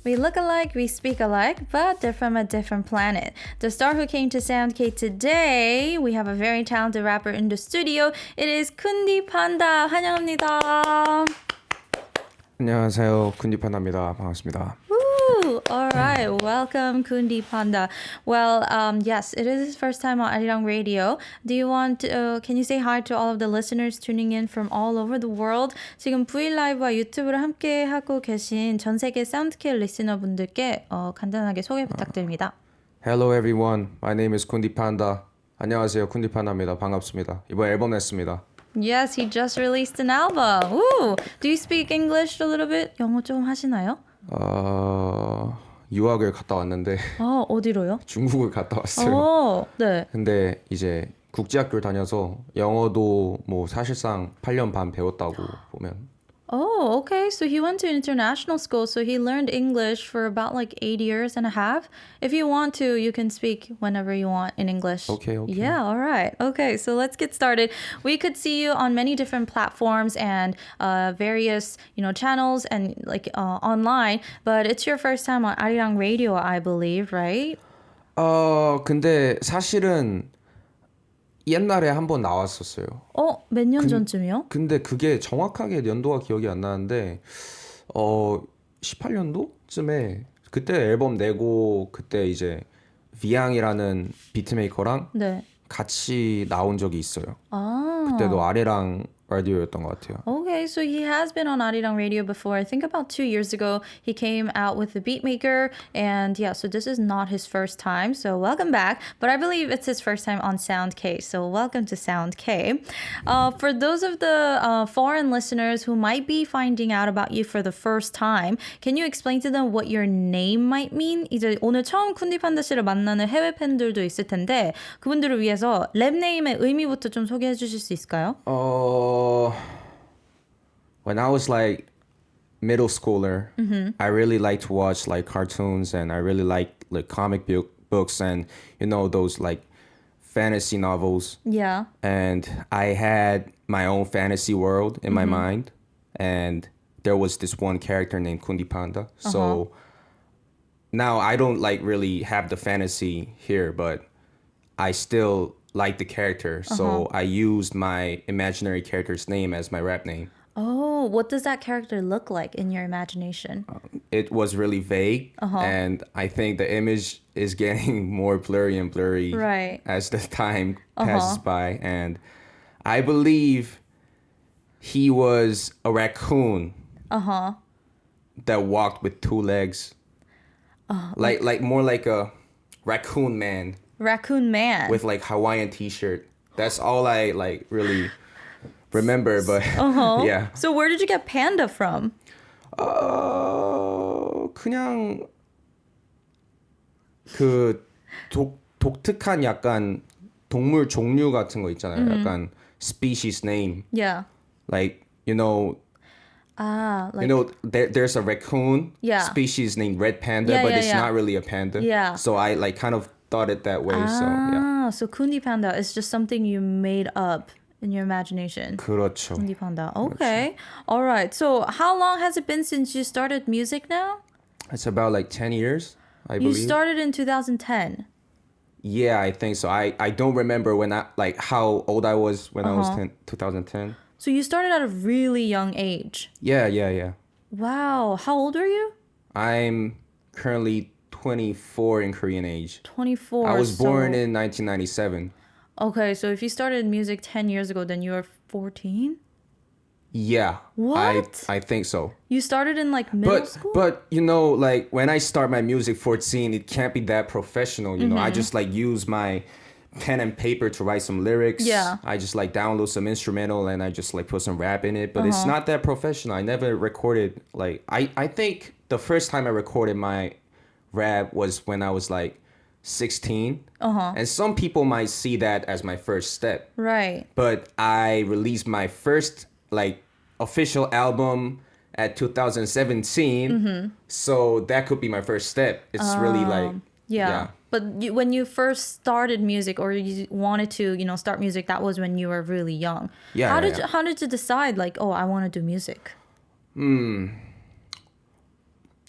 We look alike, we speak alike, but they're from a different planet. The star who came to SoundK today, we have a very talented rapper in the studio. It is Khundi Panda. 환영합니다. 안녕하세요. 쿤디판다입니다. 반갑습니다. Woo! All right, welcome Khundi Panda. Well, yes, it is his first time on Arirang Radio. Do you want to, can you say hi to all of the listeners tuning in from all over the world? 지금 V 라이브와 유튜브를 함께 하고 계신 전 세계 사운드케어 리스너분들께 간단하게 소개 부탁드립니다. Hello everyone. My name is 쿤디 판다. 안녕하세요. 쿤디판다입니다. 반갑습니다. 이번 앨범 냈습니다. Yes, he just released an album. Ooh. Do you speak English a little bit? 영어 좀 하시나요? 유학을 갔다 왔는데 어디로요? 중국을 갔다 왔어요. 네. 근데 이제 국제학교를 다녀서 영어도 뭐 사실상 8년 반 배웠다고 보면. Oh, okay. So he went to international school, so he learned English for about like 8 years and a half. If you want to, you can speak whenever you want in English. Okay. Yeah, all right. Okay, so let's get started. We could see you on many different platforms and various, channels and like online, but it's your first time on Arirang Radio, I believe, right? 근데 사실은 옛날에 한번 나왔었어요. 몇 년 전쯤이요? 근데 그게 정확하게 연도가 기억이 안 나는데 18년도쯤에 그때 앨범 내고 그때 이제 비앙이라는 비트메이커랑 네. 같이 나온 적이 있어요. 그때도 아리랑 라디오였던 것 같아요. Okay, so he has been on Arirang Radio before. I think about 2 years ago, he came out with the Beatmaker. And yeah, so this is not his first time. So welcome back. But I believe it's his first time on SoundK. So welcome to SoundK. For those of the foreign listeners who might be finding out about you for the first time, can you explain to them what your name might mean? 이제 오늘 처음 쿤디판다 씨를 만나는 해외 팬들도 있을 텐데 그분들을 위해서 랩 네임의 의미부터 좀 소개해 주실 수 있을까요? When I was like middle schooler, I really liked to watch like cartoons and I really liked like comic books and those like fantasy novels. Yeah. And I had my own fantasy world in my mind and there was this one character named Khundi Panda. So now I don't like really have the fantasy here, but I still like the character. So I used my imaginary character's name as my rap name. Oh, what does that character look like in your imagination? It was really vague, and I think the image is getting more blurry and blurry as the time passes by. And I believe he was a raccoon that walked with two legs, like more like a raccoon man. Raccoon man with like Hawaiian t-shirt. That's all I like really remember, but yeah. So where did you get panda from? 그냥 그 독특한 약간 동물 종류 같은 거 있잖아요. 약간 species name. Yeah. Like there's a raccoon species named red panda, but it's not really a panda. Yeah. So I like kind of thought it that way. So yeah. So Khundi Panda is just something you made up in your imagination. 그렇죠. Khundi Panda. Okay. All right. So how long has it been since you started music now? It's about like 10 years, I believe. You started in 2010. Yeah, I think so. I don't remember when how old I was when I was 2010. So you started at a really young age. Yeah. Wow. How old are you? I'm currently 24 in Korean age. 24. I was born in 1997. Okay, so if you started music 10 years ago, then you were 14? Yeah. What? I think so. You started in like middle school? But like when I start my music 14, it can't be that professional, you know. I just like use my pen and paper to write some lyrics. Yeah. I just like download some instrumental and I just like put some rap in it, but it's not that professional. I never recorded like I think the first time I recorded my rap was when I was like 16. And some people might see that as my first step. Right. But I released my first like official album at 2017. So that could be my first step. It's really like yeah. But when you first started music or you wanted to, start music, that was when you were really young. Yeah. How did you decide like, oh, I want to do music?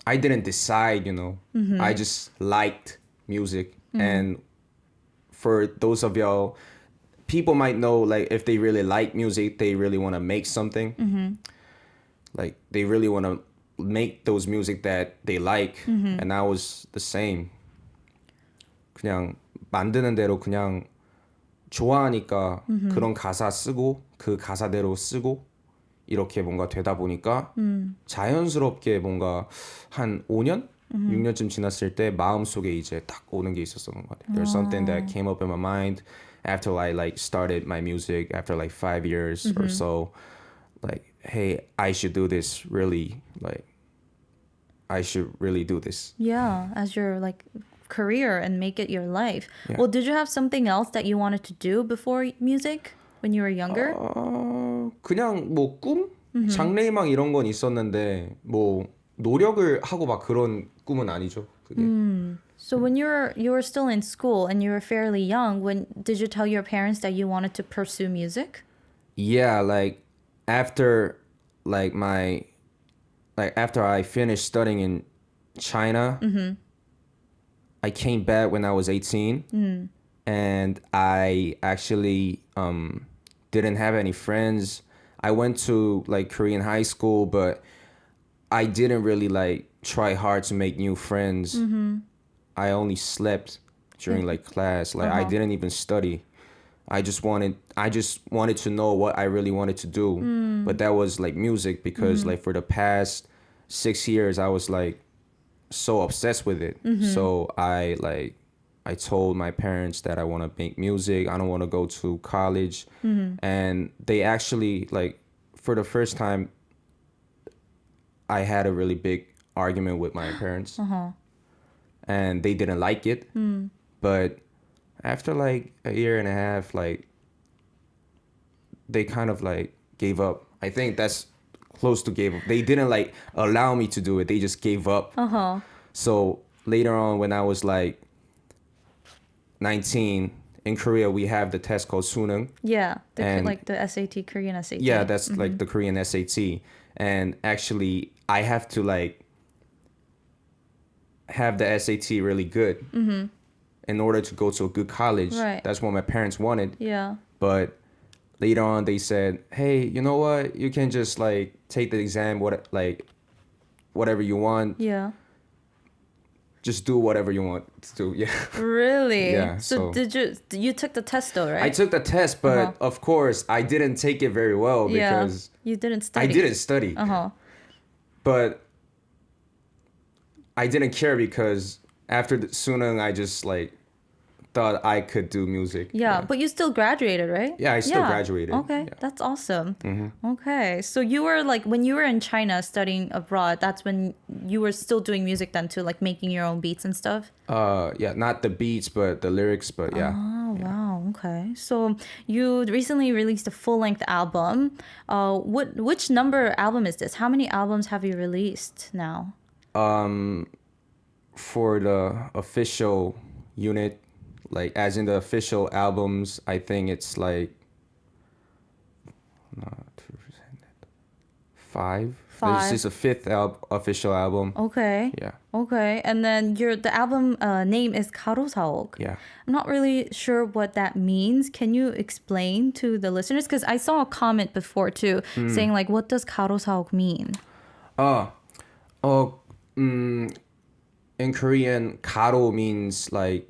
I didn't decide, you know. I just liked music. And for those of y'all, people might know, like, if they really like music, they really want to make something. Like, they really want to make those music that they like. And I was the same. 그냥 만드는 대로 그냥 좋아하니까 그런 가사 쓰고 그 가사대로 쓰고 이렇게 뭔가 되다 보니까 자연스럽게 뭔가 한 5년? 6년쯤 지났을 때 마음속에 이제 딱 오는 게 있었던 것 같아요. There's something that came up in my mind after I like started my music after like 5 years or so. Like, hey, I should do this really, like, I should really do this. Yeah, as your like career and make it your life. Yeah. Well, did you have something else that you wanted to do before music when you were younger? 그냥 뭐 꿈? 장래희망 이런 건 있었는데 뭐 노력을 하고 막 그런 꿈은 아니죠. 그게. So when you were still in school and you were fairly young, when did you tell your parents that you wanted to pursue music? Yeah, like after after I finished studying in China, I came back when I was 18, and I actually didn't have any friends. I went to like Korean high school, but I didn't really like try hard to make new friends. I only slept during like class. Like I didn't even study. I just wanted to know what I really wanted to do. But that was like music because like for the past 6 years I was like so obsessed with it. So I told my parents that I want to make music. I don't want to go to college. And they actually like for the first time I had a really big argument with my parents. And they didn't like it. But after like a year and a half, like they kind of like gave up. I think that's close to gave up. They didn't like allow me to do it. They just gave up. So later on when I was like 19, in Korea we have the test called 수능. Yeah, like the SAT, Korean SAT. Yeah, that's like the Korean SAT. And actually I have to like have the SAT really good in order to go to a good college. Right. That's what my parents wanted. Yeah. But later on they said, hey, you know what? You can just like take the exam, whatever you want. Yeah. Just do whatever you want to do. Yeah. Really? Yeah. So did you took the test though, right? I took the test, but of course I didn't take it very well because you didn't study. I didn't study. But I didn't care because after the Sunung, I just like thought I could do music. Yeah, but you still graduated, right? Yeah, I still graduated. Okay, yeah. That's awesome. Okay, so you were like, when you were in China studying abroad, that's when you were still doing music then too, like making your own beats and stuff? Yeah, not the beats, but the lyrics, but yeah. Oh, wow, okay. So you recently released a full-length album. Which number album is this? How many albums have you released now? For the official unit, like as in the official albums, I think it's like 5. This is a 5th official album. Okay. Yeah. Okay, and then the album name is 가로사옥. Yeah. I'm not really sure what that means. Can you explain to the listeners? Because I saw a comment before too, saying like, what does 가로사옥 mean? In Korean, 가로 means like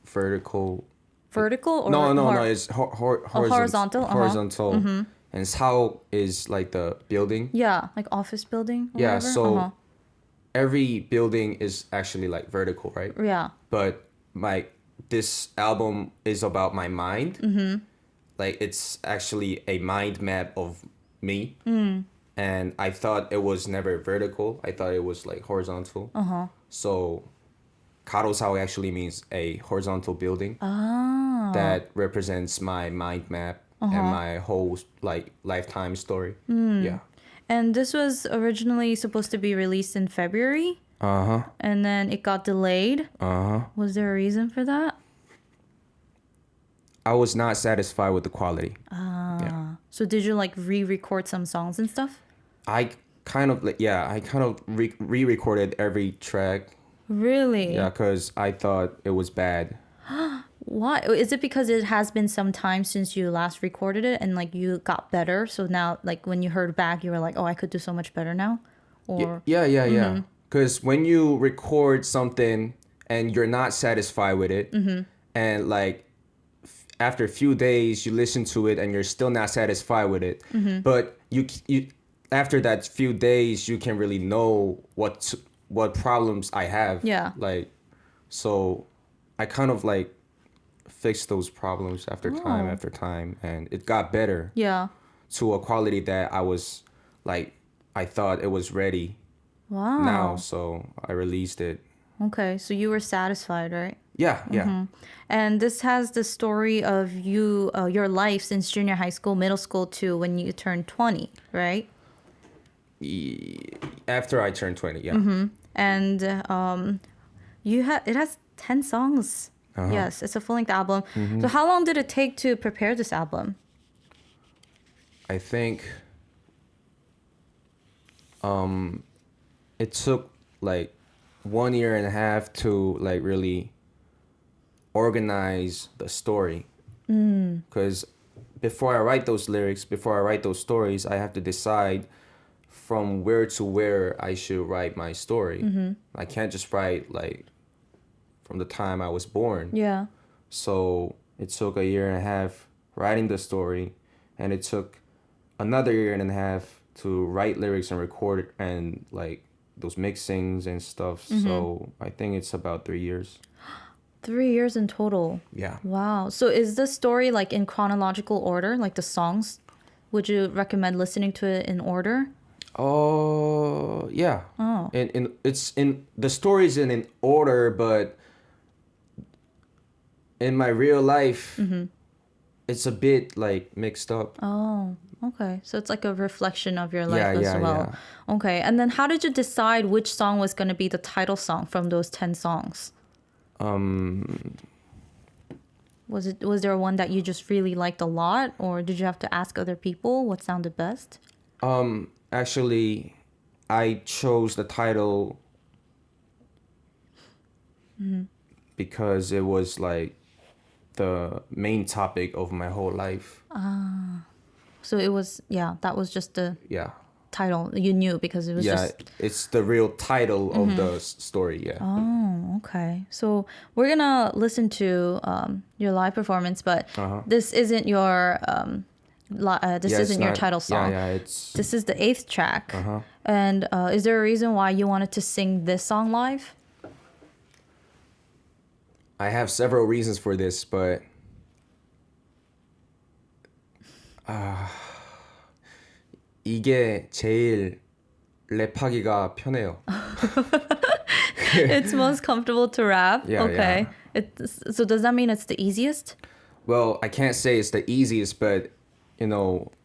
vertical. Vertical or no, it's horizontal. Horizontal. And 사옥 is like the building. Yeah, like office building. Or yeah, whatever. so every building is actually like vertical, right? Yeah. But this album is about my mind. Like it's actually a mind map of me. And I thought it was never vertical. I thought it was like horizontal. So 가로사옥 actually means a horizontal building that represents my mind map and my whole like lifetime story. Yeah. And this was originally supposed to be released in February. And then it got delayed. Was there a reason for that? I was not satisfied with the quality. So did you like re-record some songs and stuff? kind of like, yeah, I kind of re-recorded every track. Really? Yeah, because I thought it was bad. Why? Is it because it has been some time since you last recorded it and like you got better? So now, like when you heard back, you were like, oh, I could do so much better now? Or Yeah. Because when you record something and you're not satisfied with it, and like after a few days you listen to it and you're still not satisfied with it, but you after that few days you can really know what problems I have. Yeah. Like, so I kind of like fixed those problems after time, and it got better. Yeah. To a quality that I was like, I thought it was ready. Wow. Now, so I released it. Okay, so you were satisfied, right? Yeah. And this has the story of you, your life since junior high school, middle school to when you turned 20, right? After I turned 20, yeah. And it has 10 songs. Yes, it's a full-length album. So how long did it take to prepare this album? I think it took like 1.5 years to like really organize the story. Because before I write those lyrics, before I write those stories, I have to decide from where to where I should write my story. I can't just write like from the time I was born. Yeah. So it took 1.5 years writing the story, and it took another 1.5 years to write lyrics and record it and like those mixings and stuff. So I think it's about 3 years. 3 years in total. Yeah. Wow. So is the story like in chronological order, like the songs? Would you recommend listening to it in order? Oh, yeah. Oh. The story's in order, but in my real life, it's a bit like mixed up. Oh, okay. So it's like a reflection of your life as Yeah. well. Okay. And then how did you decide which song was going to be the title song from those 10 songs? Was there one that you just really liked a lot, or did you have to ask other people what sounded best? Actually, I chose the title because it was like the main topic of my whole life. So it was, that was just the Yeah. title you knew because it was just... it's the real title of the story, yeah. Oh, okay. So we're gonna listen to your live performance, but this isn't your isn't your title song. This is the 8th track. And is there a reason why you wanted to sing this song live? I have several reasons for this, but 이게 제일 랩하기가 편해요. It's most comfortable to rap. Yeah, okay. So does that mean it's the easiest? Well, I can't say it's the easiest, but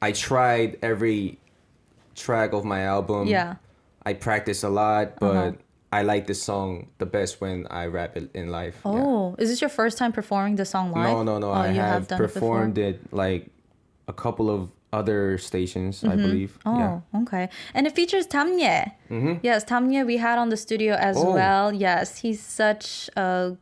I tried every track of my album. Yeah. I practice a lot, but I like this song the best when I rap it in live. Oh, is this your first time performing the song live? No. Oh, I have done performed it like a couple of other stations, I believe. Oh, okay. And it features Damye. Yes, Damye we had on the studio as well. Yes, he's such a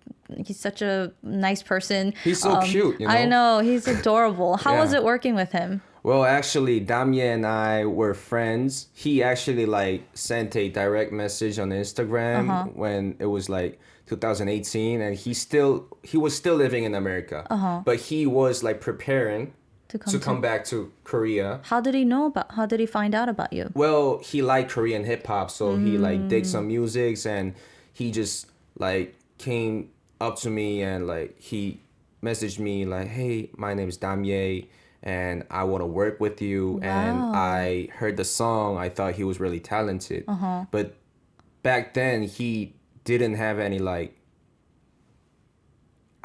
nice person. He's so cute, I know, he's adorable. How was it working with him? Well, actually, Dami and I were friends. He actually like sent a direct message on Instagram when it was like 2018, and he was still living in America, but he was like preparing to come back to Korea. How did he find out about you? Well, he liked Korean hip hop, so he like did some music, and he just like came up to me and like he messaged me like, "Hey, my name is Damye, and I want to work with you." Wow. And I heard the song. I thought he was really talented, but back then he didn't have any like.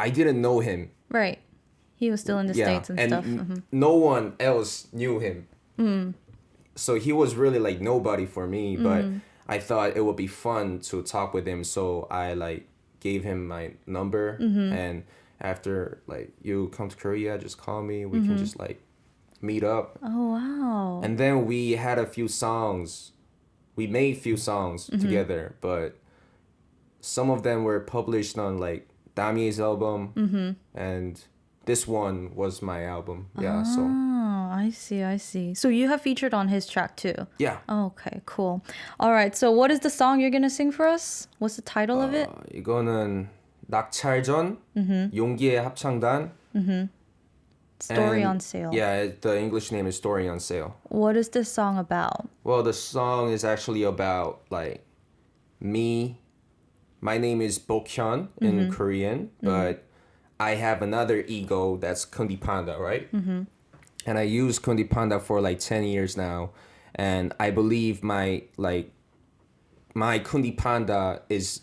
I didn't know him. Right. He was still in the States and stuff. No one else knew him. So he was really like nobody for me, but I thought it would be fun to talk with him. So I like gave him my number, and after like you come to Korea, just call me. We can just like meet up. Oh, wow. And then we had a few songs we made few songs together, but some of them were published on like Dami's album, and this one was my album. Yeah, so. I see. So you have featured on his track too? Yeah. Okay, cool. All right, so what is the song you're gonna sing for us? What's the title of it? 이거는 낙찰전, 용기의 합창단. Story on Sale. Yeah, the English name is Story on Sale. What is this song about? Well, the song is actually about like me. My name is Bokhyun in Korean, but I have another ego that's Khundi Panda, right? And I use Khundi Panda for like 10 years now, and I believe my Khundi Panda is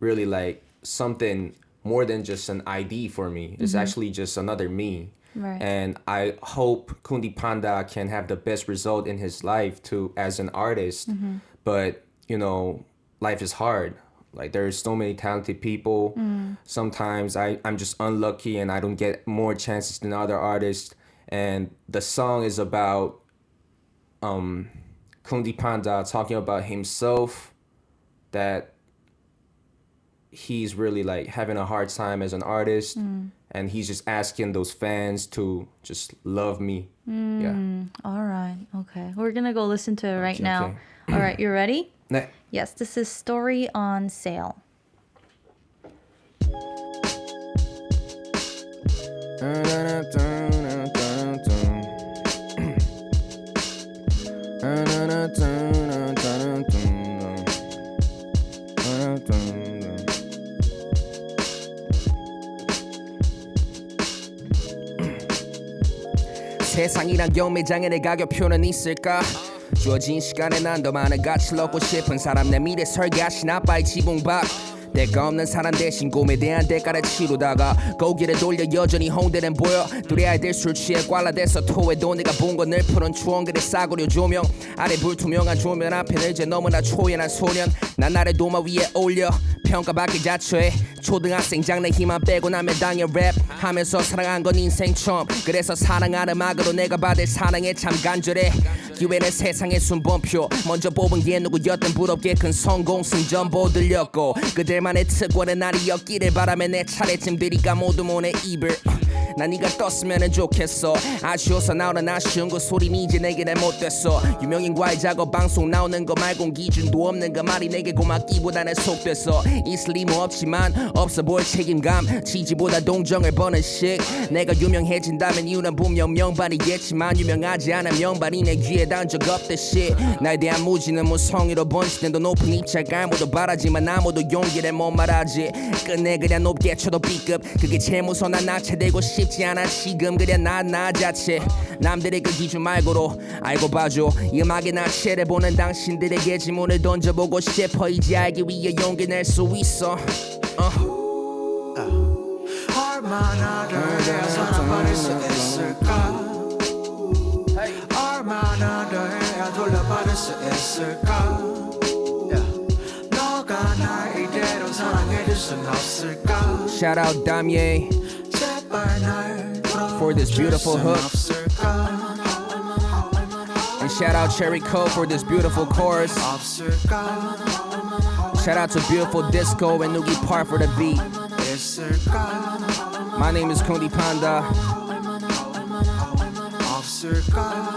really like something more than just an ID for me. It's actually just another me. Right. And I hope Khundi Panda can have the best result in his life too as an artist. But you know, life is hard. Like there's so many talented people. Sometimes I'm just unlucky and I don't get more chances than other artists. And the song is about Khundi Panda talking about himself, that he's really like having a hard time as an artist, and he's just asking those fans to just love me. Yeah. All right. Okay. We're gonna go listen to it right now. Okay. All right. You ready? 네. Yes. This is Story on Sale. 세상이란 경매장에 내 가격표는 있을까? 주어진 시간에 난 더 많은 가치를 얻고 싶은 사람, 내 미래 설계하신 아빠의 지붕 밖. 대가 없는 사람 대신 꿈에 대한 대가를 치르다가 고개를 돌려 여전히 홍대는 보여. 둘이 아이들 술 취해 꽐라대서 토해도 내가 본 건 늘 푸른 추억들의 싸구려 조명 아래 불투명한 조명 앞에는 이제 너무나 초연한 소년. 난 나를 도마 위에 올려 평가받기 자초해. 초등학생 장래 희망 빼고 나면 당연 랩 하면서 사랑한 건 인생 처음. 그래서 사랑하는 음악으로 내가 받을 사랑에 참 간절해. 기회는 세상의 순번표. 먼저 뽑은 게 누구였든 부럽게 큰 성공 승전보 들렸고, 그들만의 특권은 아니었기를 바라며 내 차례쯤 들이가 모두 모내 입을. 난 네가 떴으면 좋겠어. 아쉬워서 나오는 아쉬운 그 소리는 이제 내게는 못됐어. 유명인과의 작업 방송 나오는 거 말곤 기준도 없는 그 말이 내게 고맙기보다는 속됐어. 있을 리모 없지만 없어 보일 책임감, 지지보다 동정을 버는 식. 내가 유명해진다면 이유는 분명 명반이겠지만 유명하지 않은 명반이 내 귀에 닿은 적 없듯이. 나에 대한 무지는 무성의로 번지는 더 높은 입찰가 아무도 바라지만 아무도 용기를 못 말하지. 끝내 그냥 높게 쳐도 B급, 그게 제일 무서워. 난 낙찰되고 싶지 않아 지금. 그래 나 자체 남들의 그 기준 말고로 알고 봐줘. 이 음악의 나체를 보는 당신들에게 질문을 던져보고 싶어. 이제 알기 위해 용기 낼 수 있어. 얼마나 더 사랑받을 수 있을까? 얼마나 더 해야 돌려받을 수 있을까? 너가 날 이대로 사랑해줄 순 없을까? Shout out Dami for this beautiful hook, and shout out Cherry Cole for this beautiful chorus. Shout out to Beautiful Disco and Noogie Park for the beat. My name is Khundi Panda.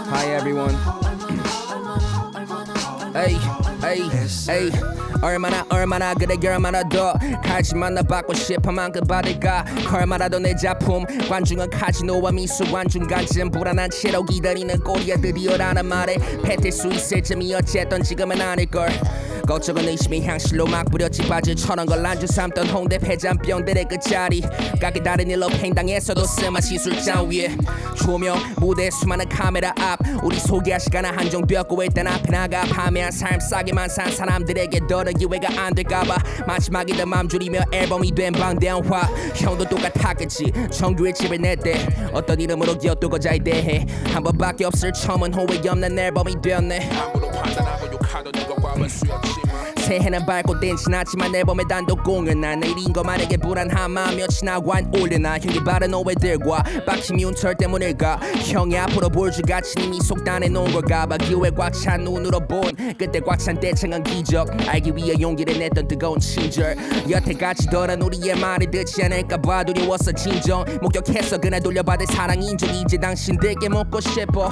Hi everyone. Hey. 얼마나 그래 얼마나 더 하지만 나 받고 싶어 만큼 받을까. 얼마나 더 내 작품 관중은 카지노와 미술 관중간쯤 불안한 채로 기다리는 꼬리아들이어라는 말에 뱉을 수 있을 점이 어쨌든 지금은 아닐걸. 걱정은 의심의 향실로 막 뿌렸지. 바지처럼 걸 안주 삼던 홍대 폐잔병들의 끝자리. 가게 다른 일로 팽당했어도 스마 시술장 위에 조명 무대 수많은 카메라 앞 우리 소개할 시간은 한정되었고 일단 앞에 나가. 판매한 삶 싸게만 산 사람들에게 더는 기회가 안 될까봐 마지막이든 맘 졸이며 앨범이 된 방대한 화. 형도 똑같았겠지. 정규의 집을 낼 때 어떤 이름으로 기어도 거자에 대해 한 번밖에 없을 처음은 후회 없는 앨범이 되었네. 아무도 판단하고 욕 새해는 밝고 땐 지났지만 앨범의 단독 공연나 내일인 것만에게 불안한 마음 며칠나고 안 올려나 형이 바른 오해들과 박힌 미운털 때문일까 형이 앞으로 볼줄같이 이미 속단해 놓은 걸까 봐 기회 꽉 찬 눈으로 본 그때 꽉 찬 떼창한 기적 알기 위해 용기를 냈던 뜨거운 친절 여태까지 덜한 우리의 말을 듣지 않을까 봐 두려웠어 진정 목격했어 그날 돌려받을 사랑 인정 이제 당신들께 묻고 싶어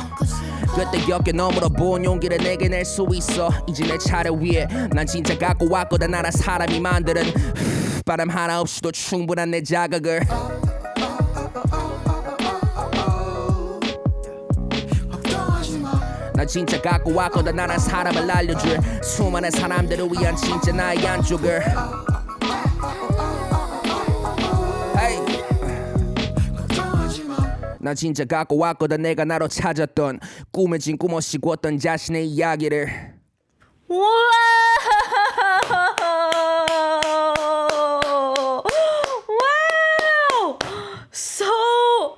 그때 어깨 너머로 본 용기를 내게 낼 수 있어 이제 내 차례 위에 난 진짜 갖고 왔거든 나라 사람이 만드는 바람 하나 없이도 충분한 내 자각을 나 진짜 갖고 왔거든 나라 사람을 알려줄 수많은 사람들을 위한 진짜 나의 안쪽을 나 진짜 갖고 왔거든 내가 나로 찾았던 꿈에 진 꿈 없이 꿨던 자신의 이야기를 Wow! Wow! So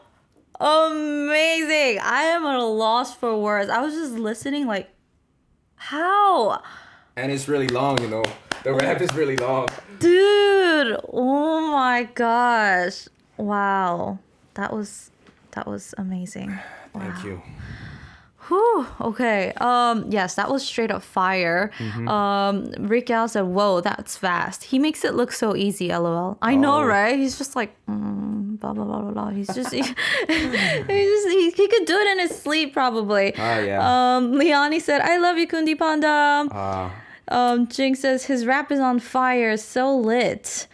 amazing. I am at a loss for words. I was just listening like, how? And it's really long, you know. The rap is really long. Dude, oh my gosh. Wow. That was amazing. Thank you. Whew, okay. Yes, that was straight up fire. Rick Al said, "Whoa, that's fast." He makes it look so easy. LOL. I know, right? He's just like, blah blah blah blah blah. He's just he could do it in his sleep probably. Oh yeah. Leonie said, "I love you, Khundi Panda." Jing says his rap is on fire, so lit.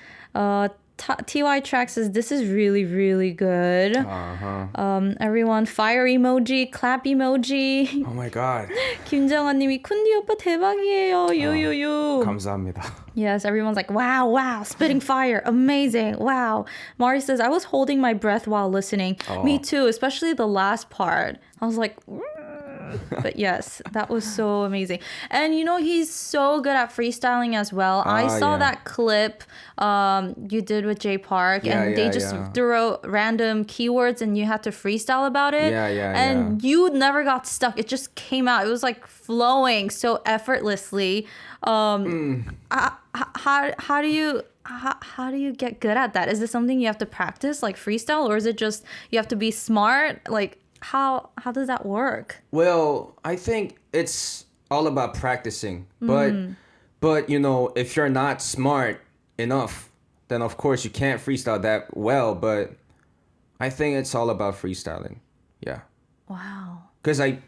TY Track says this is really really good. Everyone fire emoji, clap emoji. Oh my god. 김정아님이 쿤디 오빠 대박이에요. 유유유. 감사합니다. Yes, everyone's like wow, spitting fire, amazing, wow. Mari says I was holding my breath while listening. Me too, especially the last part. I was like. But yes, that was so amazing. And you know, he's so good at freestyling as well. I saw that clip you did with Jay Park and they just threw out random keywords and you had to freestyle about it. And you never got stuck. It just came out. It was like flowing so effortlessly. How do you get good at that? Is this something you have to practice, like freestyle, or is it just you have to be smart? Like, how does that work? Well, I think it's all about practicing. But you know, if you're not smart enough, then of course you can't freestyle that well. But I think it's all about freestyling. Yeah. Wow. Because I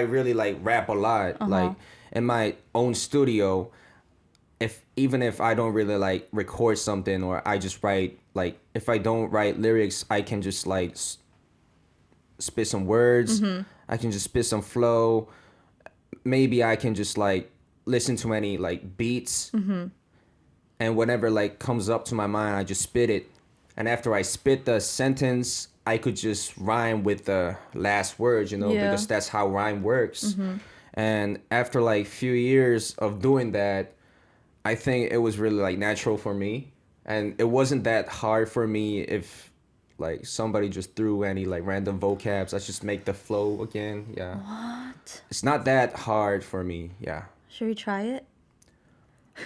really like rap a lot. Like in my own studio, even if I don't really like record something or I just write, like if I don't write lyrics, I can just like spit some words. I can just spit some flow. Maybe I can just like listen to any like beats. And whatever like comes up to my mind, I just spit it. And after I spit the sentence, I could just rhyme with the last words, you know, because that's how rhyme works. And after like few years of doing that, I think it was really like natural for me. And it wasn't that hard for me if like somebody just threw any like random vocabs. Let's just make the flow again. Yeah. What? It's not that hard for me. Yeah. Should we try it?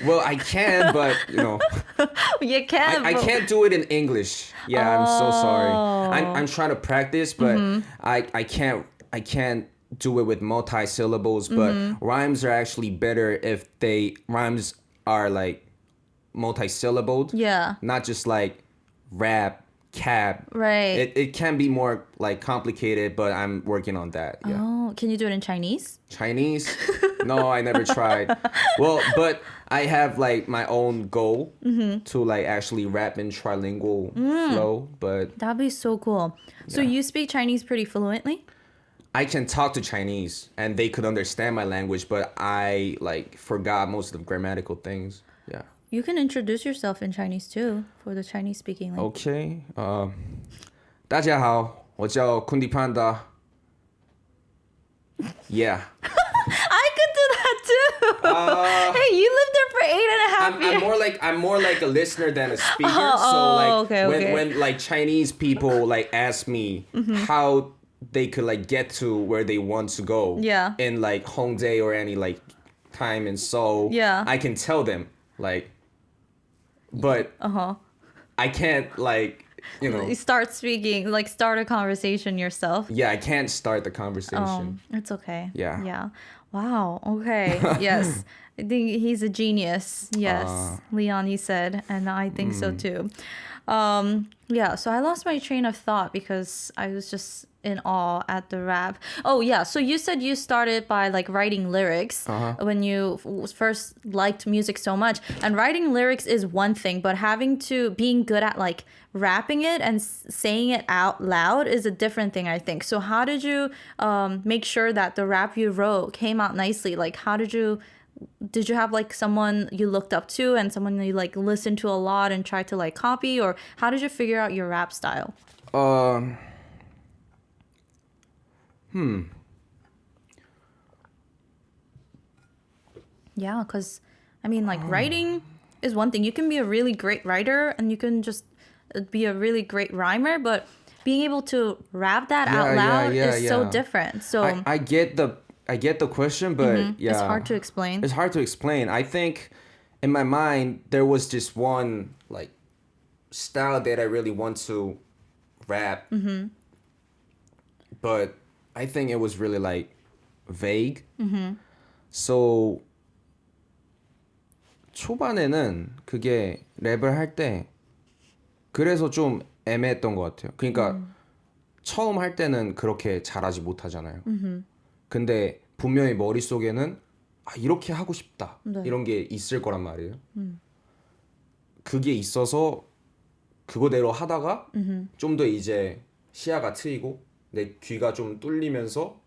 Well, I can, but you know, you can. I can't do it in English. Yeah, I'm so sorry. I'm trying to practice, but I can't do it with multi-syllables. But rhymes are actually better if rhymes are like multi-syllabled. Yeah. Not just like rap. Cap. Right. It can be more like complicated, but I'm working on that. Yeah. Oh, can you do it in Chinese? Chinese? No, I never tried. Well, but I have like my own goal to like actually rap in trilingual flow, but that'd be so cool. So you speak Chinese pretty fluently? I can talk to Chinese and they could understand my language, but I like forgot most of the grammatical things. Yeah. You can introduce yourself in Chinese too for the Chinese speaking language. Okay. 大家好，我叫 Khundi Panda. Yeah. I could do that too. Hey, you lived there for 8.5 years. I'm more like a listener than a speaker. So like okay. when like Chinese people like ask me how they could like get to where they want to go. Yeah. In like Hongdae or any like time in Seoul, Yeah. I can tell them like, but I can't like, you know. You start speaking, like start a conversation yourself. Yeah, I can't start the conversation. It's okay. Yeah. Yeah. Wow. Okay. Yes. I think he's a genius. Yes. Leon, he said. And I think so too. Yeah. So I lost my train of thought because I was just in awe at the rap. Oh, yeah. So you said you started by like writing lyrics when you first liked music so much. And writing lyrics is one thing, but being good at like rapping it and saying it out loud is a different thing, I think. So how did you make sure that the rap you wrote came out nicely? Like, did you have like someone you looked up to and someone you like listened to a lot and tried to like copy, or how did you figure out your rap style? Yeah, because I mean, like writing is one thing. You can be a really great writer and you can just be a really great rhymer, but being able to rap that out loud is so different. So I get the question, but it's hard to explain. It's hard to explain. I think in my mind there was just one like style that I really want to rap, but I think it was really like vague. So 초반에는 그게 랩을 할 때 그래서 좀 애매했던 것 같아요. 그러니까 처음 할 때는 그렇게 잘하지 못하잖아요. 근데 분명히 머릿속에는 이렇게 하고 싶다. 네. 이런 게 있을 거란 말이에요. 그게 있어서 그거대로 하다가 좀 더 이제 시야가 트이고 내 귀가 좀 뚫리면서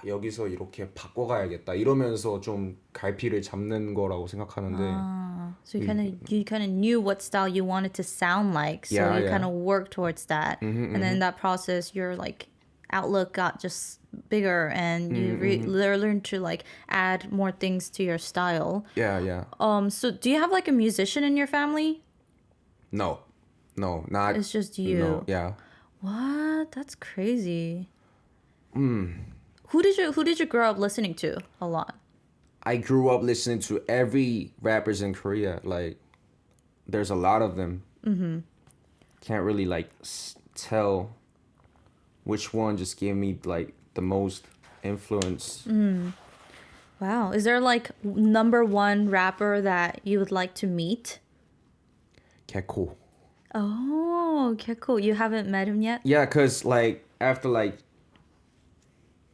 여기서 이렇게 바꿔가야겠다 이러면서 좀 갈피를 잡는 거라고 생각하는데. So you kind of knew what style you wanted to sound like, so you kind of worked towards that, and then in that process, your like outlook got just bigger, and you learned to like add more things to your style. Yeah. So do you have like a musician in your family? No, not. It's just you. No, yeah. What? That's crazy. Who did you grow up listening to a lot? I grew up listening to every rappers in Korea. Like, there's a lot of them. Can't really like tell which one just gave me like the most influence. Wow. Is there like number one rapper that you would like to meet? Gekko. Oh, okay, cool. You haven't met him yet? Yeah, cause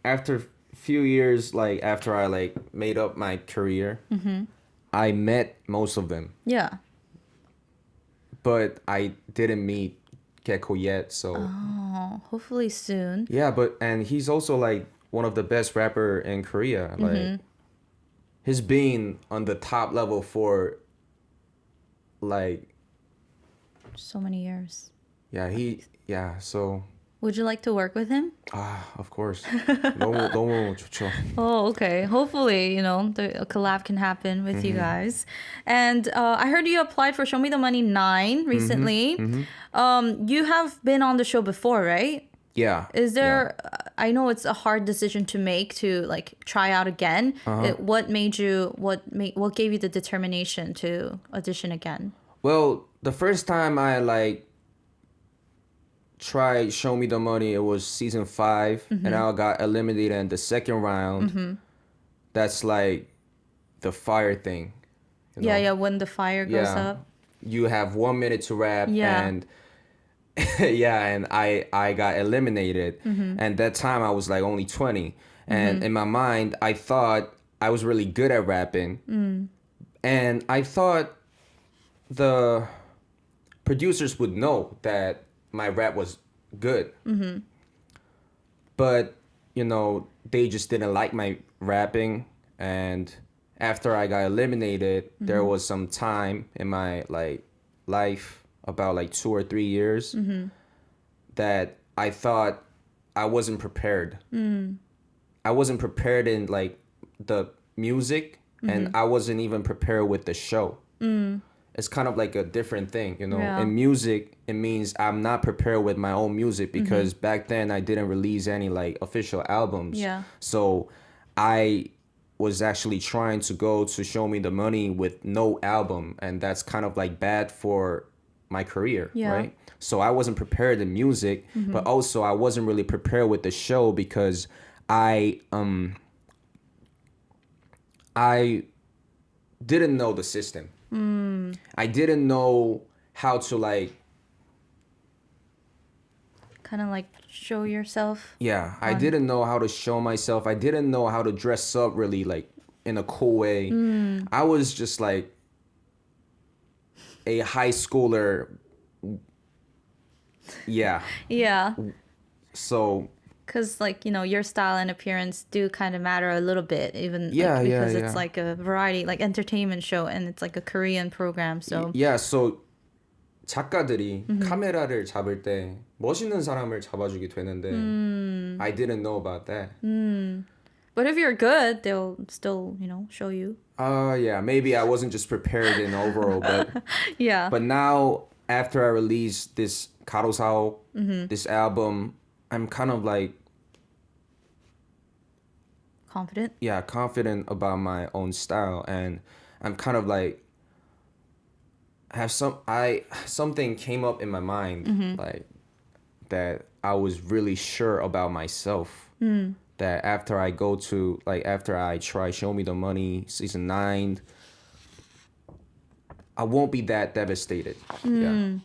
after few years, like after I like made up my career, I met most of them. Yeah. But I didn't meet Gekko yet, so. Oh, hopefully soon. Yeah, and he's also like one of the best rapper in Korea. Like, he's been on the top level for like. So many years. Yeah, so. Would you like to work with him? Of course. 너무 좋죠. Oh, okay. Hopefully, a collab can happen with you guys. And I heard you applied for Show Me the Money 9 recently. You have been on the show before, right? Yeah. Is there? I know it's a hard decision to make to like try out again. What gave you the determination to audition again? Well, the first time I like tried Show Me the Money, it was season 5, and I got eliminated in the second round. That's like the fire thing. Yeah, when the fire goes up. You have 1 minute to rap, and and I got eliminated. And that time I was like only 20. And in my mind, I thought I was really good at rapping. And I thought the producers would know that my rap was good. But, they just didn't like my rapping. And after I got eliminated, there was some time in my like life, about like 2 or 3 years, that I thought I wasn't prepared. I wasn't prepared in like the music, and I wasn't even prepared with the show. It's kind of like a different thing, In music, it means I'm not prepared with my own music because back then I didn't release any like official albums. Yeah. So I was actually trying to go to Show Me the Money with no album, and that's kind of like bad for my career, right? So I wasn't prepared in music, but also I wasn't really prepared with the show because I didn't know the system. I didn't know how to like kind of like show yourself. Yeah, I didn't know how to show myself. I didn't know how to dress up really like in a cool way. I was just like a high schooler. Yeah. Yeah. So because like, you know, your style and appearance do kind of matter a little bit, even like, because it's like a variety, like entertainment show, and it's like a Korean program. So yeah, so 작가들이 카메라를 잡을 때 멋있는 사람을 잡아주게 되는데 I didn't know about that. But if you're good, they'll still, you know, show you. Yeah, maybe I wasn't just prepared in overall, but yeah. But now after I released this 가로사오, this album, I'm kind of like confident. Yeah, confident about my own style, and I'm kind of like something came up in my mind like that I was really sure about myself. That after I try Show Me the Money season 9, I won't be that devastated. Yeah.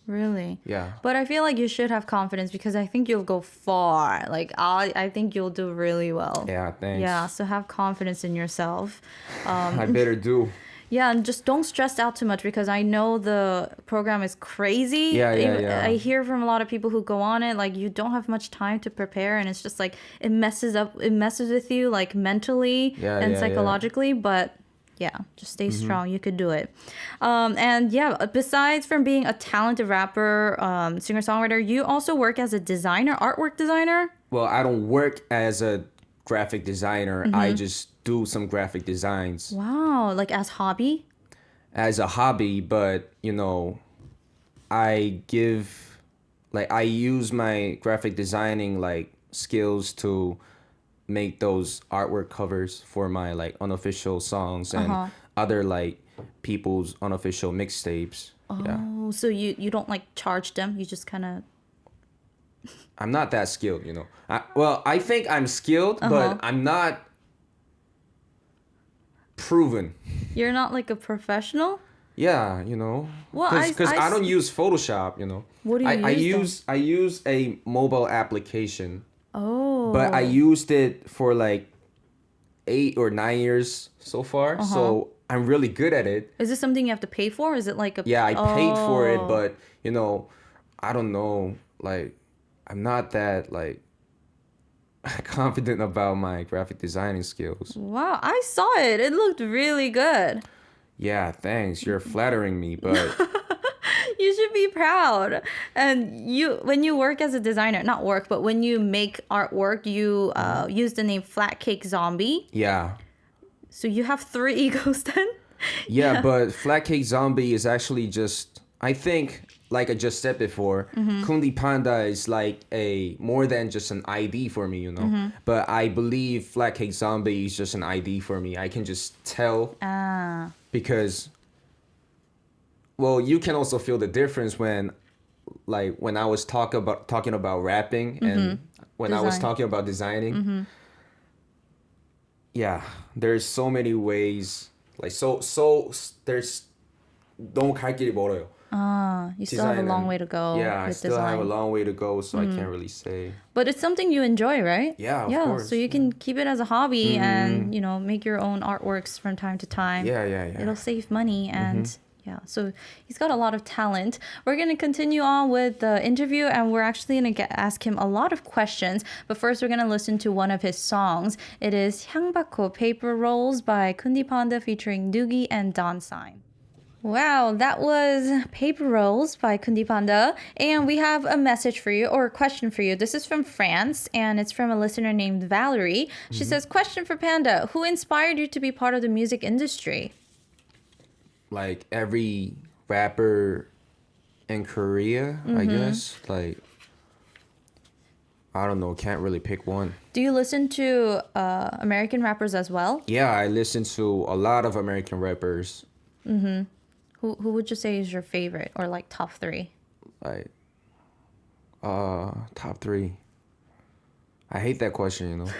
Really? Yeah. But I feel like you should have confidence because I think you'll go far. Like I think you'll do really well. Yeah, thanks. Yeah, so have confidence in yourself. I better do. Yeah, and just don't stress out too much because I know the program is crazy. Yeah. I hear from a lot of people who go on it, like you don't have much time to prepare, and it's just like it messes with you like mentally and psychologically. But yeah, just stay strong. You could do it. And yeah, besides from being a talented rapper, singer-songwriter, you also work as a designer, artwork designer? Well, I don't work as a graphic designer. I just do some graphic designs. Wow, like as hobby? As a hobby, but you know, I use my graphic designing like skills to make those artwork covers for my like unofficial songs and other like people's unofficial mixtapes. Oh, so you don't like charge them, you just kind of... I'm not that skilled, you know. I think I'm skilled, but I'm not proven. You're not like a professional? Yeah, you know. Well, because I don't use Photoshop, you know. What do you use? I use a mobile application. Oh. But I used it for like 8 or 9 years so far. So I'm really good at it. Is this something you have to pay for? Is it like a... Yeah, I paid for it, but you know, I don't know, like I'm not that like confident about my graphic designing skills. Wow, I saw it. It looked really good. Yeah, thanks. You're flattering me, but you should be proud. And when you work as a designer, not work, but when you make artwork, you use the name Flat Cake Zombie. Yeah. So you have 3 egos then? Yeah, but Flat Cake Zombie is actually just, I think, like I just said before, Khundi Panda is like a more than just an ID for me, you know. But I believe Flat Cake Zombie is just an ID for me. I can just tell because, well, you can also feel the difference when I was talking about rapping and when I was talking about designing. Yeah, there's so many ways. Like so there's 너무 갈 길이 멀어요. You still have a long way to go. Yeah, I still have a long way to go, so I can't really say. But it's something you enjoy, right? Yeah, of course. So you can keep it as a hobby and, you know, make your own artworks from time to time. Yeah. It'll save money and yeah, so he's got a lot of talent. We're going to continue on with the interview and we're actually going to ask him a lot of questions. But first, we're going to listen to one of his songs. It is 향받고 Paper Rolls by Khundi Panda featuring Doogie and Don Sign. Wow, that was Paper Rolls by Khundi Panda. And we have a message for you, or a question for you. This is from France, and it's from a listener named Valerie. She says, question for Panda. Who inspired you to be part of the music industry? Like every rapper in Korea, I guess. Like, I don't know. Can't really pick one. Do you listen to American rappers as well? Yeah, I listen to a lot of American rappers. Who would you say is your favorite or like top three? Like, top three. I hate that question, you know.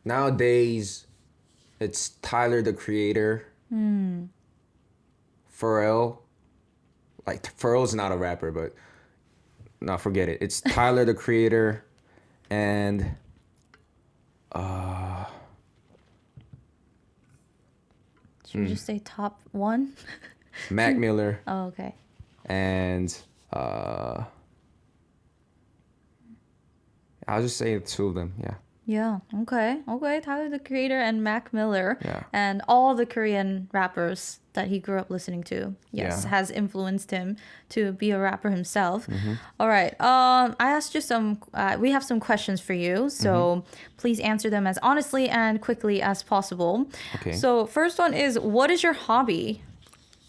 Nowadays, it's Tyler the Creator, Pharrell. Like Pharrell's not a rapper, but no, forget it. It's Tyler the Creator, and Should we just say top one? Mac Miller, Oh, okay. and I'll just say two of them. Yeah. Yeah. Okay. Okay. Tyler the Creator and Mac Miller. Yeah. And all the Korean rappers that he grew up listening to. Yes. Yeah. Has influenced him to be a rapper himself. Mm-hmm. All right. I asked you we have some questions for you. So please answer them as honestly and quickly as possible. Okay. So first one is, what is your hobby?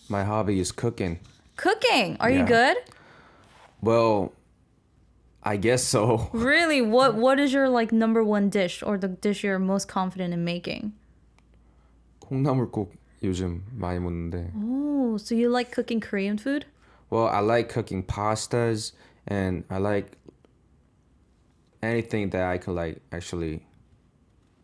My hobby is cooking. Cooking. Are you Yeah. good? Well, I guess so. Really? What is your like number one dish or the dish you're most confident in making? 콩나물국 요즘 많이 먹는데. Oh, so you like cooking Korean food? Well, I like cooking pastas, and I like anything that I can like actually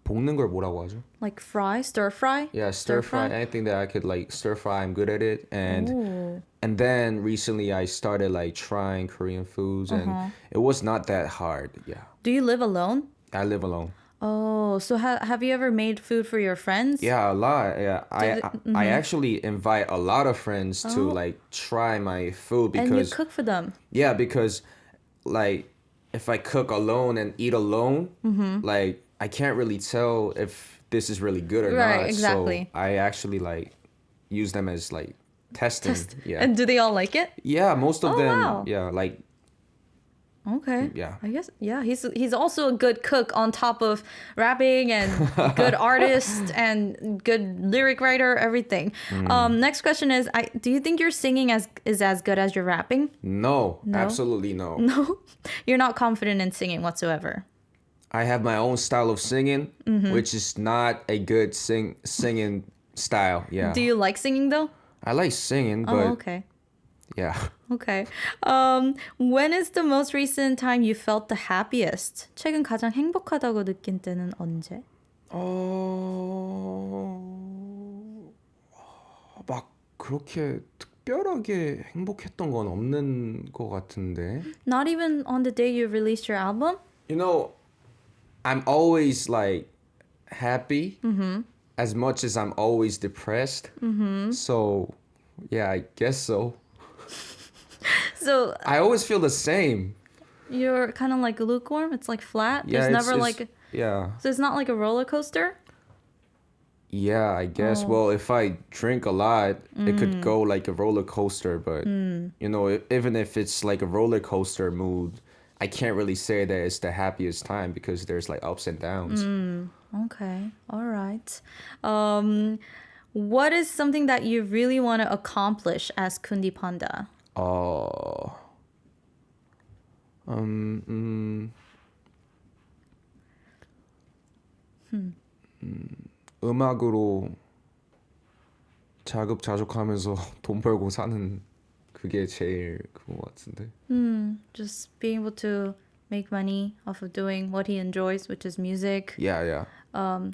볶는 걸 뭐라고 하죠? Like fry, stir fry? Yeah, stir fry. Anything that I could like stir fry, I'm good at it. And then recently I started like trying Korean foods, and it was not that hard. Yeah, Do you live alone? I live alone. Oh, so have you ever made food for your friends? Yeah, a lot. Yeah, I actually invite a lot of friends to like try my food And you because cook for them? yeah, because like if I cook alone and eat alone, like I can't really tell if this is really good or Right, not. exactly. So I actually like use them as like testing. Yeah. And do they all like it? Yeah, most of Oh, them. wow. Yeah, like Okay. Yeah. I guess, yeah, he's also a good cook on top of rapping and good artist and good lyric writer, everything. Next question is, do you think your singing is as good as your rapping? no, No? absolutely no. No? You're not confident in singing whatsoever. I have my own style of singing, which is not a good singing style. Yeah. Do you like singing though? I like singing, but Oh, okay. yeah. Okay. When is the most recent time you felt the happiest? 최근 가장 행복하다고 느낀 때는 언제? 막 그렇게 특별하게 행복했던 건 없는 것 같은데. Not even on the day you released your album? You know, I'm always like happy as much as I'm always depressed. So, yeah, I guess so. So I always feel the same. you're kind of like lukewarm? It's like flat? Yeah, There's never it's, like... yeah. So it's not like a roller coaster? Yeah, I guess. Well, if I drink a lot, it could go like a roller coaster. But, you know, even if it's like a roller coaster mood, I can't really say that it's the happiest time because there's like ups and downs. Okay. All right. What is something that you really want to accomplish as Khundi Panda? 음악으로 자급자족하면서 돈 벌고 사는 그게 제일 그거 같은데. Just being able to make money off of doing what he enjoys, which is music. Yeah, yeah.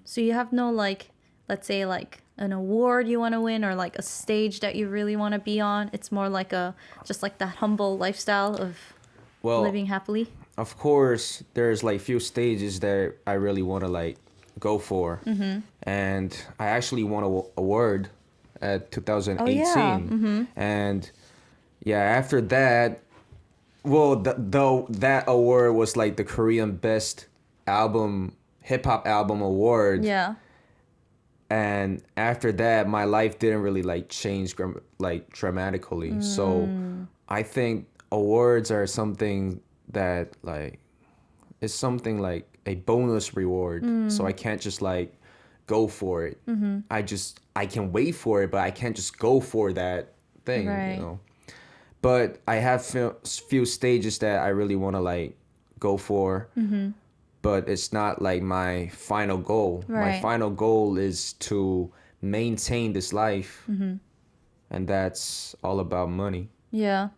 So you have no like, let's say like an award you want to win or like a stage that you really want to be on. It's more like just like that humble lifestyle of Well, living happily. of course, there's like few stages that I really want to like go for. And I actually won an award at 2018. Oh, yeah. And yeah, after that, well, that award was like the Korean Best Album, Hip Hop Album Award. Yeah. And after that, my life didn't really like change like dramatically. So I think awards are something that like it's something like a bonus reward. So I can't just like go for it. I can wait for it, but I can't just go for that thing, Right. you know. But I have few stages that I really want to like go for. But it's not like my final goal. Right. My final goal is to maintain this life. And that's all about money. Yeah.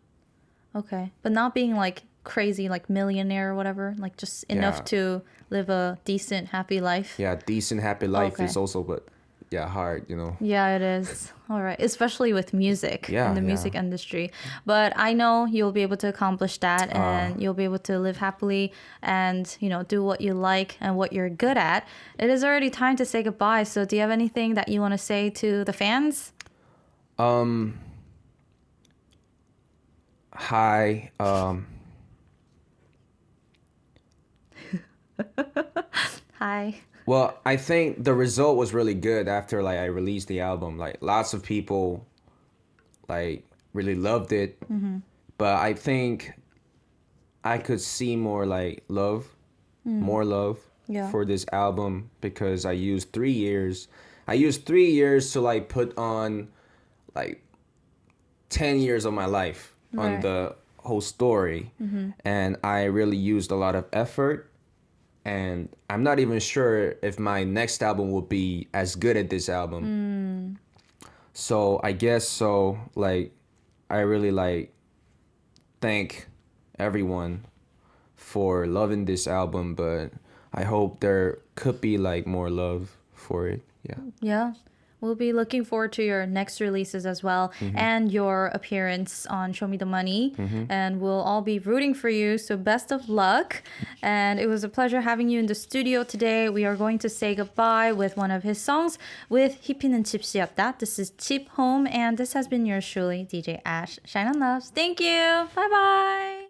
Okay. But not being like crazy, like millionaire or whatever, like just enough to live a decent, happy life. Yeah, decent, happy life is also, but hard, you know. Yeah, it is. All right. Especially with music in the music industry. But I know you'll be able to accomplish that and you'll be able to live happily and, you know, do what you like and what you're good at. It is already time to say goodbye. So do you have anything that you want to say to the fans? Hi. Hi. Well, I think the result was really good after like I released the album. Like lots of people like really loved it. But I think I could see more like love, more love for this album because I used 3 years. I used 3 years to like put on like 10 years of my life on the whole story. And I really used a lot of effort. And I'm not even sure if my next album will be as good as this album. So I guess so. Like, I really like thank everyone for loving this album, but I hope there could be like more love for it. Yeah. Yeah. We'll be looking forward to your next releases as well and your appearance on Show Me the Money. And we'll all be rooting for you. So best of luck. And it was a pleasure having you in the studio today. We are going to say goodbye with one of his songs with 히피는 집시였다. This is Chip Home. And this has been yours truly, DJ Ash. Shine on Loves. Thank you. Bye-bye.